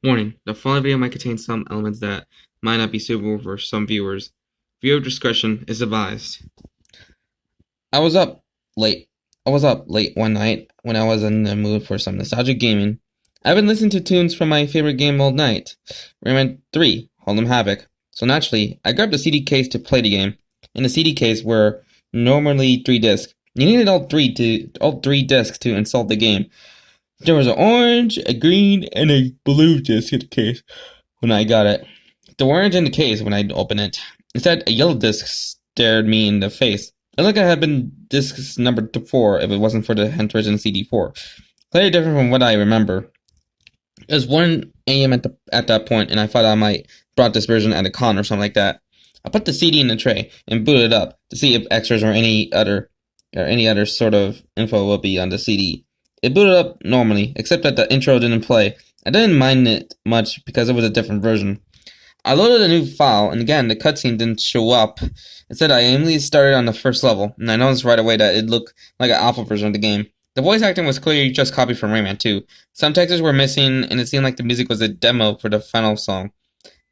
Warning: the following video might contain some elements that might not be suitable for some viewers. Viewer discretion is advised. I was up late. I was up late one night when I was in the mood for some nostalgic gaming. I've been listening to tunes from my favorite game all night, Rayman 3, Hold'em Havoc. So naturally, I grabbed a CD case to play the game. In the CD case were normally 3 discs. You needed all three discs to install the game. There was an orange, a green, and a blue disc in the case when I got it. The orange in the case when I opened it. Instead, a yellow disc stared me in the face. It looked like it had been disc number 4 if it wasn't for the hint in CD4. Slightly different from what I remember. It was 1 a.m. at that point, and I thought I might brought this version at a con or something like that. I put the CD in the tray and booted it up to see if extras or any other sort of info would be on the CD. It booted up normally, except that the intro didn't play. I didn't mind it much because it was a different version. I loaded a new file, and again, the cutscene didn't show up. Instead, I immediately started on the first level, and I noticed right away that it looked like an alpha version of the game. The voice acting was clearly just copied from Rayman 2. Some textures were missing, and it seemed like the music was a demo for the final song.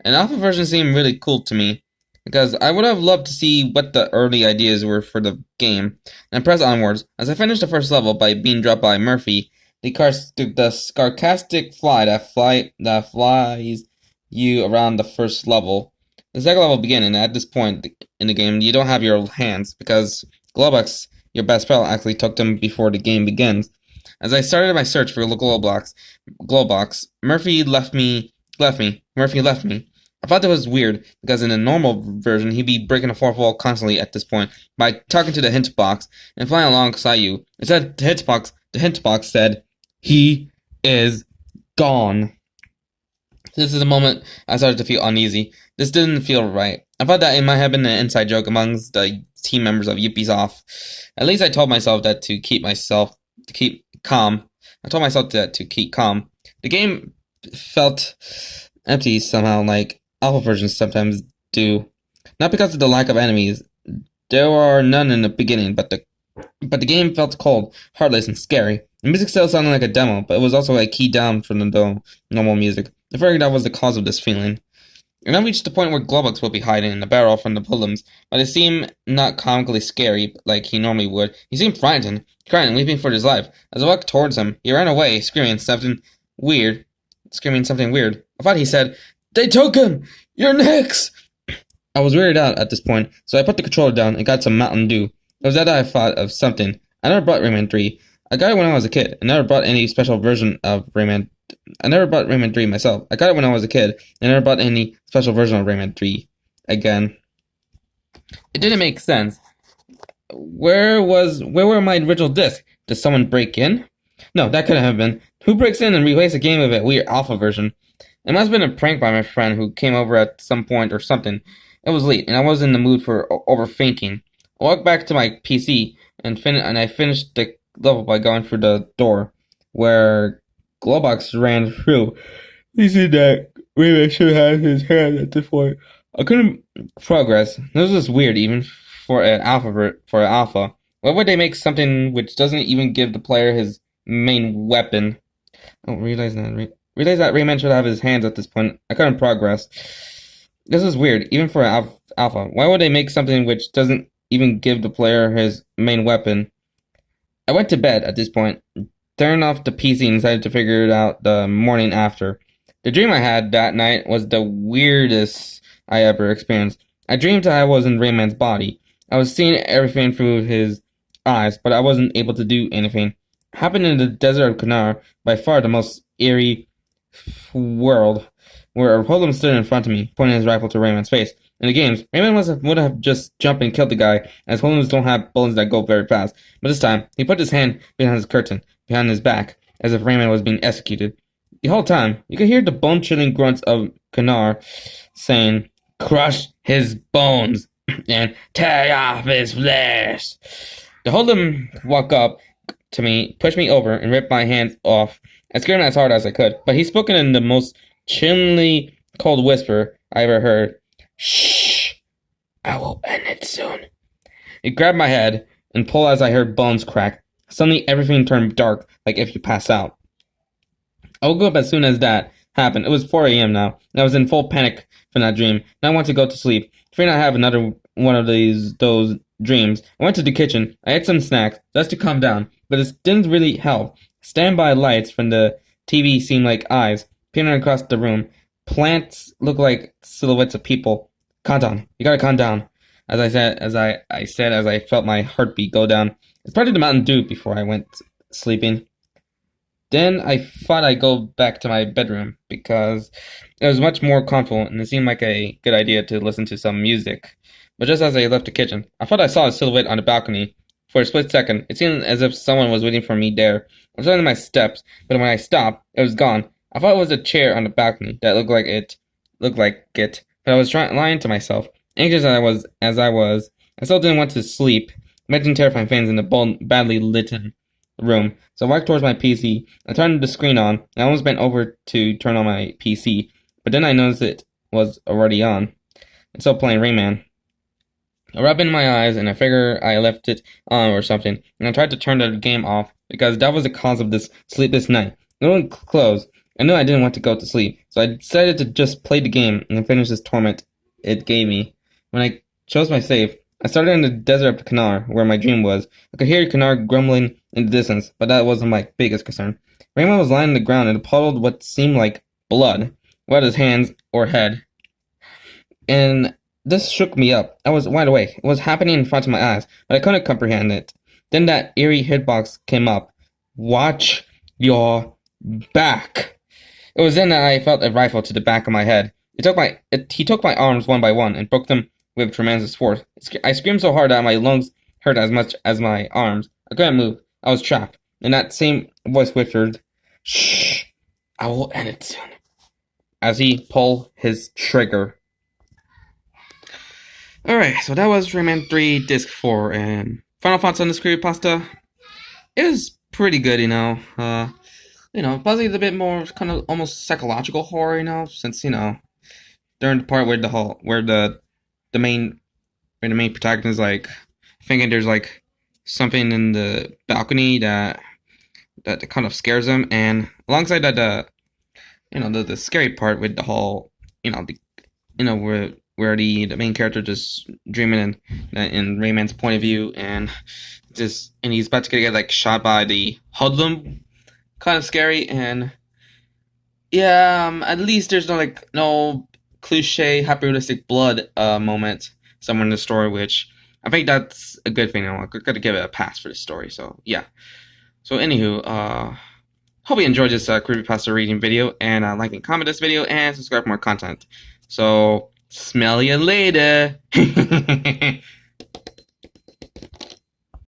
An alpha version seemed really cool to me, because I would have loved to see what the early ideas were for the game, and press onwards. As I finished the first level by being dropped by Murphy, the sarcastic fly that flies you around the first level. The second level began, and at this point in the game, you don't have your hands, because Globox, your best pal, actually took them before the game begins. As I started my search for Globox, Murphy left me. I thought that was weird, because in the normal version, he'd be breaking the fourth wall constantly at this point by talking to the hint box and flying alongside you. Instead, the hint box said, "He is gone." This is the moment I started to feel uneasy. This didn't feel right. I thought that it might have been an inside joke amongst the team members of Yippie's. At least I told myself that to keep calm. The game felt empty somehow, like alpha versions sometimes do. Not because of the lack of enemies. There were none in the beginning, but the game felt cold, heartless, and scary. The music still sounded like a demo, but it was also a key down from the normal music. I figured that was the cause of this feeling. And I reached the point where Globox would be hiding in the barrel from the hoodlums, but it seemed not comically scary like he normally would. He seemed frightened, crying and weeping for his life. As I walked towards him, he ran away, screaming something weird. I thought he said, "They took him! You're next!" I was weirded out at this point, so I put the controller down and got some Mountain Dew. It was that I thought of something. I never bought Rayman 3. I got it when I was a kid. I never bought any special version of Rayman. I never bought Rayman 3 myself. I got it when I was a kid. I never bought any special version of Rayman 3 again. It didn't make sense. Where were my original discs? Did someone break in? No, that couldn't have been. Who breaks in and replaces a game with a weird alpha version? It must have been a prank by my friend who came over at some point or something. It was late, and I was in the mood for overthinking. I walked back to my PC and I finished the level by going through the door where Globox ran through. You see that Rayman should have his hand at this point. I couldn't progress. This was weird, even for an alpha. Why would they make something which doesn't even give the player his main weapon? I don't realize that Rayman should have his hands at this point. I couldn't progress. This is weird, even for an alpha. Why would they make something which doesn't even give the player his main weapon? I went to bed at this point, turned off the PC and decided to figure it out the morning after. The dream I had that night was the weirdest I ever experienced. I dreamed I was in Rayman's body. I was seeing everything through his eyes, but I wasn't able to do anything. It happened in the desert of Kanar, by far the most eerie world, where a hoodlum stood in front of me, pointing his rifle to Rayman's face. In the games, Rayman would have just jumped and killed the guy, as hoodlums don't have bullets that go very fast. But this time, he put his hand behind his curtain, behind his back, as if Rayman was being executed. The whole time, you could hear the bone-chilling grunts of Kanar saying, "Crush his bones," and "Tear off his flesh." The hoodlum walked up to me, pushed me over, and ripped my hands off. I screamed as hard as I could, but he spoke in the most chillingly cold whisper I ever heard. "Shh! I will end it soon." He grabbed my head and pulled as I heard bones crack. Suddenly, everything turned dark, like if you pass out. I woke up as soon as that happened. It was 4 a.m. now, and I was in full panic from that dream, and I wanted to go to sleep. Fearing I have another one of those dreams, I went to the kitchen. I ate some snacks just to calm down, but it didn't really help. Standby lights from the TV seemed like eyes peering across the room. Plants looked like silhouettes of people. Calm down. You gotta calm down. As I felt my heartbeat go down. It's probably the Mountain Dew before I went sleeping. Then I thought I'd go back to my bedroom because it was much more comfortable and it seemed like a good idea to listen to some music. But just as I left the kitchen, I thought I saw a silhouette on the balcony. For a split second, it seemed as if someone was waiting for me there. I was on my steps, but when I stopped, it was gone. I thought it was a chair on the balcony that looked like it, but I was lying to myself. Anxious I still didn't want to sleep. Imagine terrifying things in the badly lit room. So I walked towards my PC. I turned the screen on, and I almost bent over to turn on my PC, but then I noticed it was already on. It's still playing Rayman. I rubbed in my eyes, and I figure I left it on or something, and I tried to turn the game off, because that was the cause of this sleepless night. No one closed. I knew I didn't want to go to sleep, so I decided to just play the game and finish this torment it gave me. When I chose my save, I started in the desert of Kanar, where my dream was. I could hear Kanar grumbling in the distance, but that wasn't my biggest concern. Rayman was lying on the ground and puddled what seemed like blood, whether his hands or head. And this shook me up. I was wide awake. It was happening in front of my eyes, but I couldn't comprehend it. Then that eerie hitbox came up. Watch your back. It was then that I felt a rifle to the back of my head. He took my arms one by one and broke them with tremendous force. I screamed so hard that my lungs hurt as much as my arms. I couldn't move. I was trapped. And that same voice whispered, "Shh, I will end it soon," as he pulled his trigger. Alright, so that was Rayman 3 Disc 4, and final thoughts on this creepypasta? It was pretty good, possibly a bit more kind of almost psychological horror, since, during the part where the main protagonist is like thinking there's like something in the balcony that kind of scares him, and alongside that the scary part with the whole where the main character just dreaming in Rayman's point of view, and he's about to get like shot by the hoodlum, kind of scary. And yeah, at least there's no cliche hyper-realistic blood moment somewhere in the story, which I think that's a good thing. I'm gonna give it a pass for this story. So yeah. So anywho, hope you enjoyed this creepypasta reading video, and like and comment this video and subscribe for more content. So smell you later.